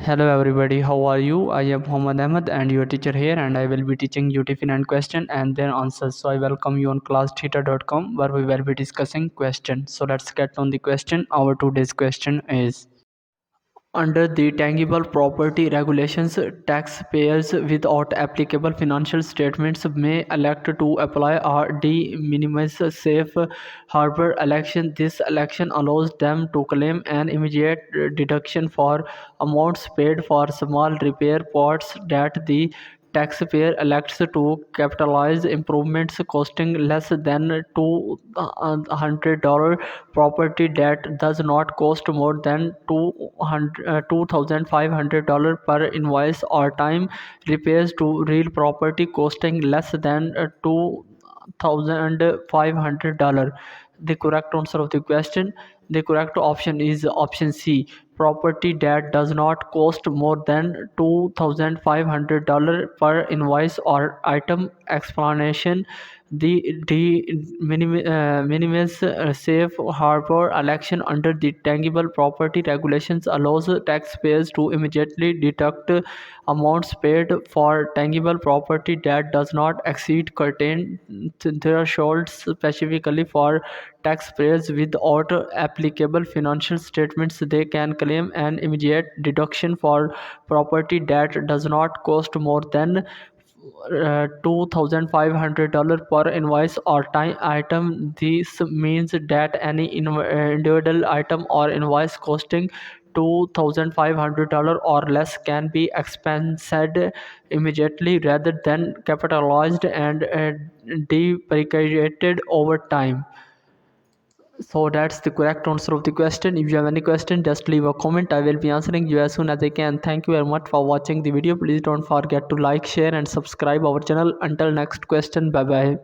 Hello everybody, how are you? I am Muhammad Ahmed and your teacher here, and I will be teaching you different question and their answers. So I welcome you on classtheta.com where we will be discussing question. So let's get on the question. Our today's question is: under the tangible property regulations, taxpayers without applicable financial statements may elect to apply a de minimis safe harbor election. This election allows them to claim an immediate deduction for amounts paid for small repair parts that the taxpayer elects to capitalize improvements costing less than $200. Property that does not cost more than $2,500 per invoice, or time repairs to real property costing less than $2,500. The correct answer of the question, the correct option is option C, property that does not cost more than $2,500 per invoice or item. Explanation: the minimis safe harbor election under the tangible property regulations allows taxpayers to immediately deduct amounts paid for tangible property that does not exceed certain thresholds. Specifically for taxpayers without applicable financial statements, they can claim an immediate deduction for property that does not cost more than $2,500 per invoice or time item. This means that any individual item or invoice costing $2,500 or less can be expensed immediately rather than capitalized and depreciated over time. So that's the correct answer of the question. If you have any question, just leave a comment. I will be answering you as soon as I can. Thank you very much for watching the video. Please don't forget to like, share and subscribe our channel. Until next question, bye bye.